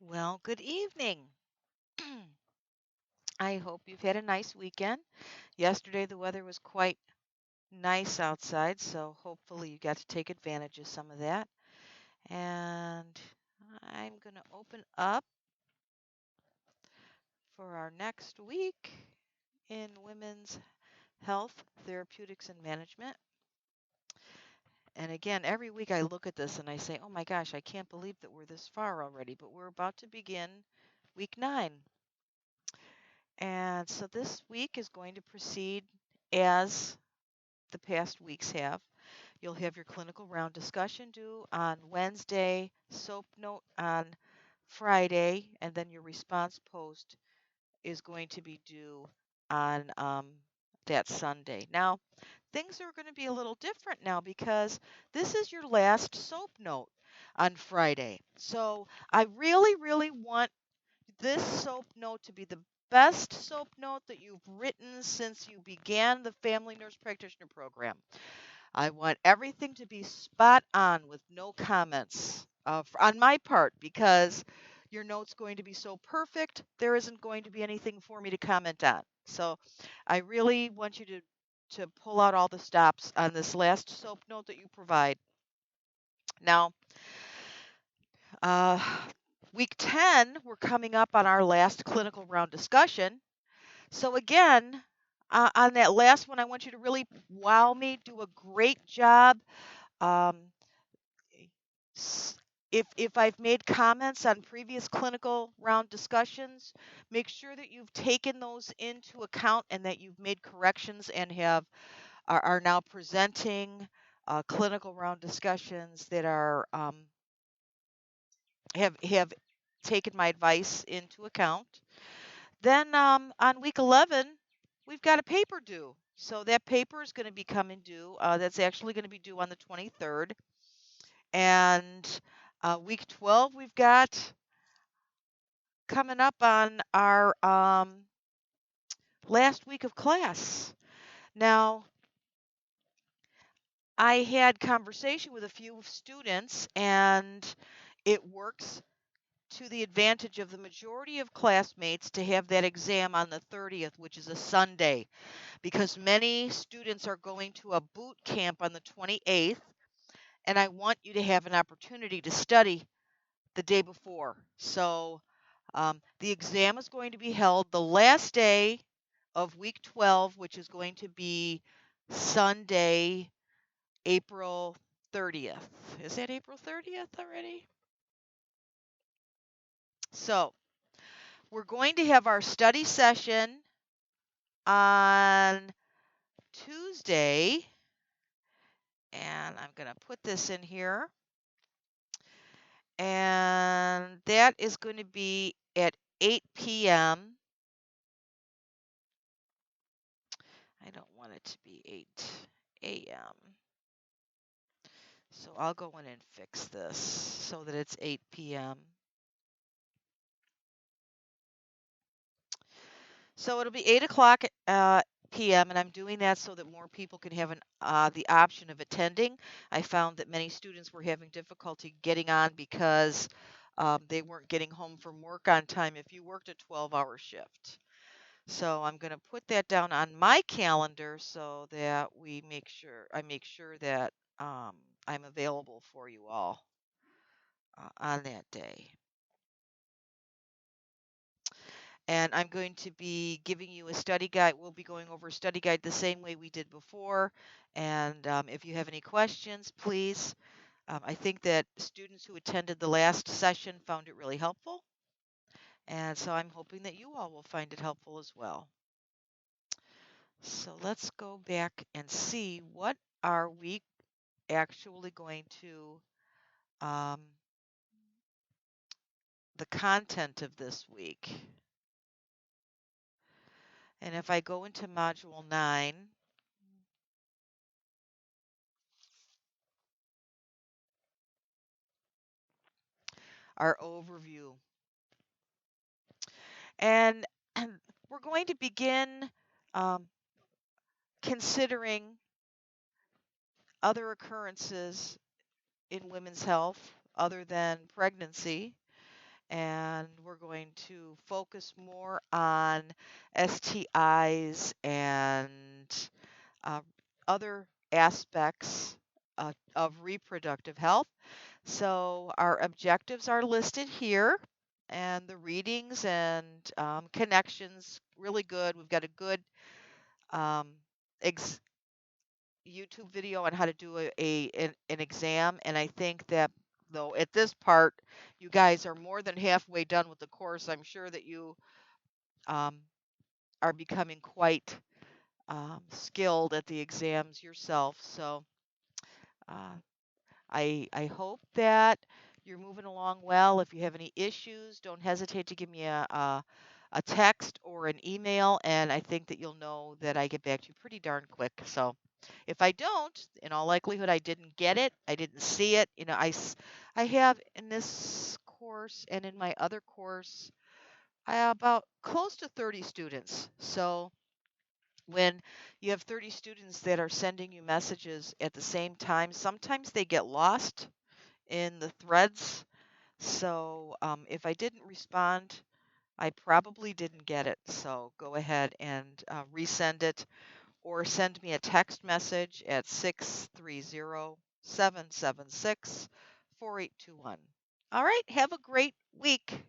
Well, good evening. I hope you've had a nice weekend. Yesterday, the weather was quite nice outside, so hopefully, you got to take advantage of some of that. And I'm going to open up for our next week in Women's Health, Therapeutics, and Management. And again, every week I look at this and I say, oh my gosh, I can't believe that we're this far already, but we're about to begin week 9. And so this week is going to proceed as the past weeks have. You'll have your clinical round discussion due on Wednesday, SOAP note on Friday, and then your response post is going to be due on that Sunday. Now, things are going to be a little different now because this is your last SOAP note on Friday. So I really, really want this SOAP note to be the best SOAP note that you've written since you began the Family Nurse Practitioner program. I want everything to be spot on with no comments on my part because your note's going to be so perfect, there isn't going to be anything for me to comment on. So I really want you to pull out all the stops on this last SOAP note that you provide. Now, uh, week 10, we're coming up on our last clinical round discussion. So again, on that last one, I want you to really wow me, do a great job. Um, if I've made comments on previous clinical round discussions, make sure that you've taken those into account and that you've made corrections and are now presenting clinical round discussions that are have taken my advice into account. Then on week 11, we've got a paper due. So that paper is going to be coming due. That's actually going to be due on the 23rd. And week 12, we've got coming up on our last week of class. Now, I had conversation with a few students, and it works to the advantage of the majority of classmates to have that exam on the 30th, which is a Sunday, because many students are going to a boot camp on the 28th, and I want you to have an opportunity to study the day before. So the exam is going to be held the last day of week 12, which is going to be Sunday, April 30th. Is that April 30th already? So we're going to have our study session on Tuesday, and I'm going to put this in here. And that is going to be at 8 p.m. I don't want it to be 8 a.m. So I'll go in and fix this so that it's 8 p.m. So it'll be 8 o'clock p.m. and I'm doing that so that more people can have the option of attending. I found that many students were having difficulty getting on because they weren't getting home from work on time if you worked a 12-hour shift. So I'm going to put that down on my calendar so that I make sure that um, I'm available for you all on that day. And I'm going to be giving you a study guide. We'll be going over a study guide the same way we did before. And if you have any questions, please. I think that students who attended the last session found it really helpful. And so I'm hoping that you all will find it helpful as well. So let's go back and see what are we actually going to, um, the content of this week. And if I go into Module 9, our overview. And we're going to begin um, considering other occurrences in women's health other than pregnancy. and we're going to focus more on STIs and uh, other aspects of reproductive health. So our objectives are listed here, and the readings and connections really good. We've got a good um, ex- YouTube video on how to do an exam, and I think that though at this part, you guys are more than halfway done with the course. I'm sure that you um, are becoming quite skilled at the exams yourself. So uh, I hope that you're moving along well. If you have any issues, don't hesitate to give me a text or an email, and I think that you'll know that I get back to you pretty darn quick. So if I don't, in all likelihood, I didn't get it. I didn't see it. You know, I have in this course and in my other course, I have about close to 30 students. So when you have 30 students that are sending you messages at the same time, sometimes they get lost in the threads. So if I didn't respond, I probably didn't get it. So go ahead and resend it or send me a text message at 630-776-4821. All right, have a great week.